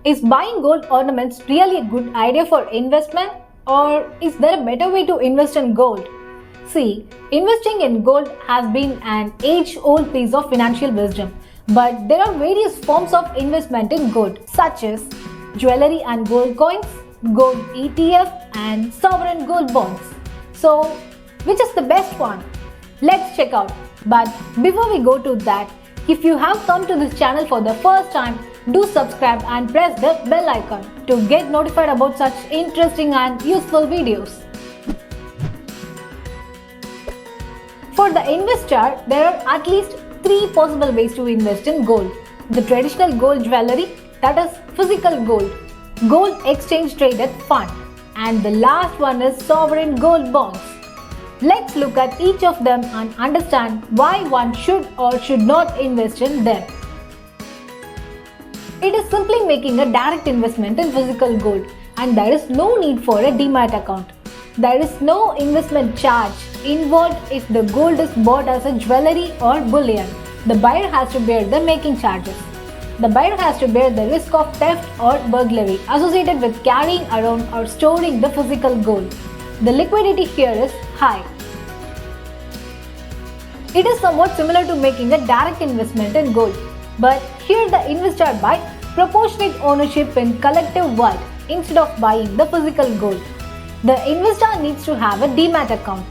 Is buying gold ornaments really a good idea for investment, or is there a better way to invest in gold? See, investing in gold has been an age-old piece of financial wisdom, but there are various forms of investment in gold, such as jewelry and gold coins, gold ETF, and sovereign gold bonds. So, which is the best one? Let's check out. But before we go to that, if you have come to this channel for the first time, do subscribe and press the bell icon to get notified about such interesting and useful videos. For the investor, there are at least 3 possible ways to invest in gold. The traditional gold jewelry, that is physical gold, gold exchange traded fund, and the last one is sovereign gold bonds. Let's look at each of them and understand why one should or should not invest in them. It is simply making a direct investment in physical gold, and there is no need for a demat account. There is no investment charge involved if the gold is bought as a jewelry or bullion. The buyer has to bear the making charges. The buyer has to bear the risk of theft or burglary associated with carrying around or storing the physical gold. The liquidity here is high. It is somewhat similar to making a direct investment in gold, but here the investor buys proportionate ownership in collective wealth instead of buying the physical gold. The investor needs to have a demat account.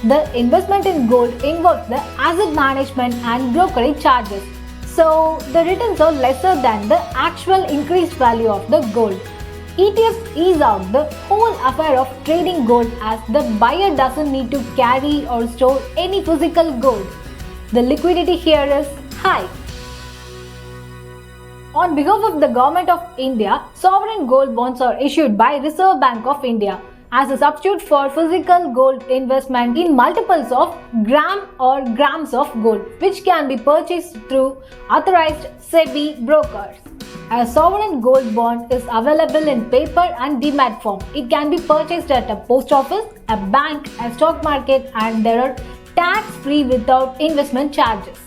The investment in gold involves the asset management and brokerage charges, so the returns are lesser than the actual increased value of the gold. ETFs ease out the whole affair of trading gold as the buyer doesn't need to carry or store any physical gold. The liquidity here is high. On behalf of the Government of India, sovereign gold bonds are issued by Reserve Bank of India as a substitute for physical gold investment in multiples of gram or grams of gold, which can be purchased through authorized SEBI brokers. A sovereign gold bond is available in paper and demat form. It can be purchased at a post office, a bank, a stock market, and there are tax-free without investment charges.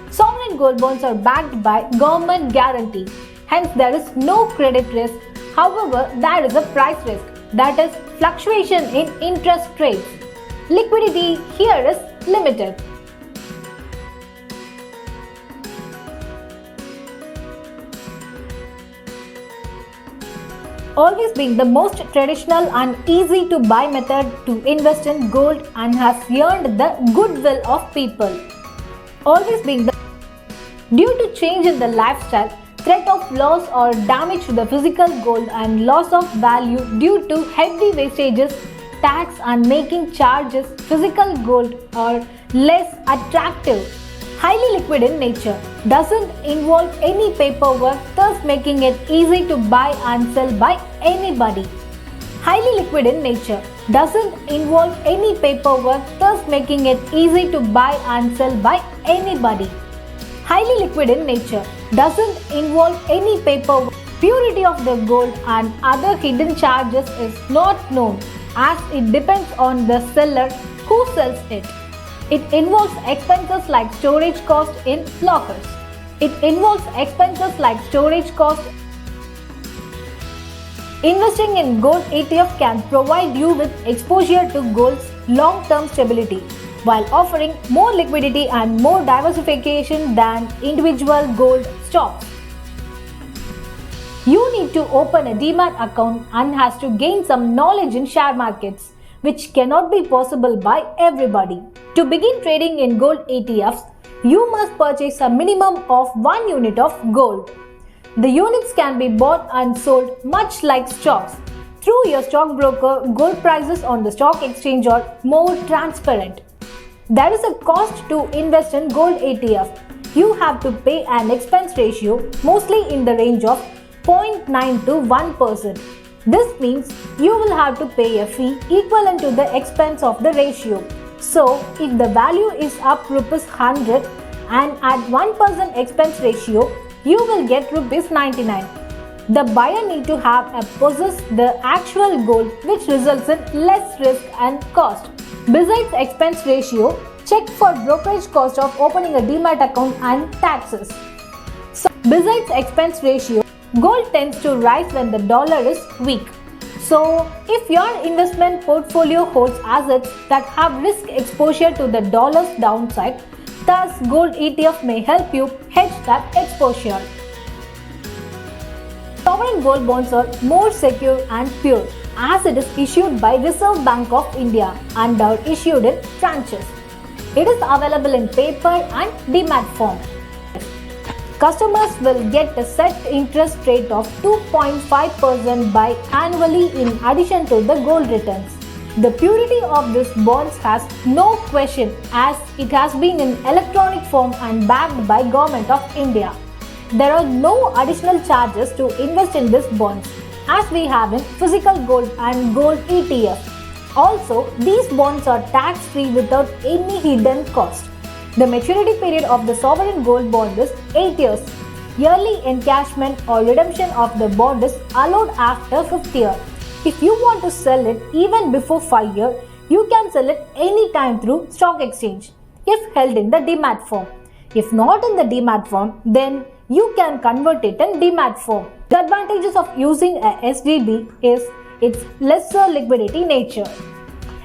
Sovereign gold bonds are backed by government guarantee. Hence, there is no credit risk. However, there is a price risk, that is fluctuation in interest rates. Liquidity here is limited. Always being the most traditional and easy to buy method to invest in gold and has earned the goodwill of people. Always being the due to change in the lifestyle, threat of loss or damage to the physical gold and loss of value due to hefty wastages, tax and making charges, physical gold are less attractive. Highly liquid in nature, doesn't involve any paperwork, thus making it easy to buy and sell by anybody. Highly liquid in nature, doesn't involve any paperwork, thus making it easy to buy and sell by anybody. Highly liquid in nature, doesn't involve any paperwork. Purity of the gold and other hidden charges is not known as it depends on the seller who sells it. It involves expenses like storage cost in lockers. It involves expenses like storage cost. Investing in gold ETF can provide you with exposure to gold's long-term stability while offering more liquidity and more diversification than individual gold stocks. You need to open a demat account and has to gain some knowledge in share markets, which cannot be possible by everybody. To begin trading in gold ETFs, you must purchase a minimum of 1 unit of gold. The units can be bought and sold much like stocks. Through your stockbroker, gold prices on the stock exchange are more transparent. There is a cost to invest in gold ETF. You have to pay an expense ratio mostly in the range of 0.9 to 1%. This means you will have to pay a fee equivalent to the expense of the ratio. So, if the value is up Rs 100 and at 1% expense ratio, you will get Rs 99. The buyer need to have possess the actual gold, which results in less risk and cost. Besides expense ratio, check for brokerage cost of opening a demat account and taxes. So, besides expense ratio, Gold tends to rise when the dollar is weak. So, if your investment portfolio holds assets that have risk exposure to the dollar's downside, thus gold ETF may help you hedge that exposure. Sovereign gold bonds are more secure and pure as it is issued by Reserve Bank of India and are issued in tranches. It is available in paper and demat form. Customers will get a set interest rate of 2.5% by annually in addition to the gold returns. The purity of these bonds has no question as it has been in electronic form and backed by Government of India. There are no additional charges to invest in these bonds as we have in physical gold and gold ETF. Also, these bonds are tax-free without any hidden cost. The maturity period of the sovereign gold bond is 8 years. Yearly encashment or redemption of the bond is allowed after 5th year. If you want to sell it even before 5 years, you can sell it anytime through stock exchange if held in the demat form. If not in the demat form, then you can convert it in demat form. The advantages of using a SGB is its lesser liquidity nature.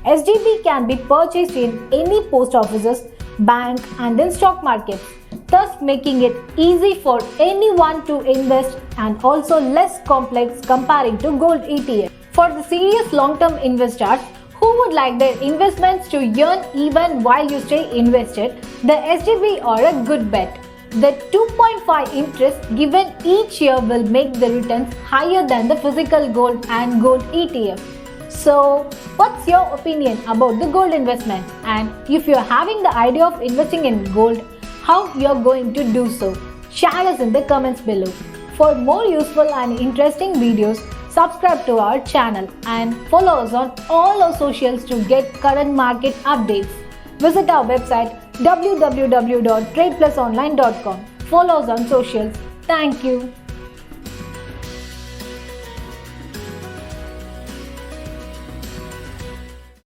SGB can be purchased in any post offices, bank and in stock markets, thus making it easy for anyone to invest and also less complex comparing to gold ETF. For the serious long-term investors who would like their investments to earn even while you stay invested, the SGB are a good bet. The 2.5 interest given each year will make the returns higher than the physical gold and gold ETF. So, what's your opinion about the gold investment? And if you're having the idea of investing in gold, how you're going to do so? Share us in the comments below. For more useful and interesting videos, subscribe to our channel and follow us on all our socials to get current market updates. Visit our website www.tradeplusonline.com. Follow us on socials. Thank you.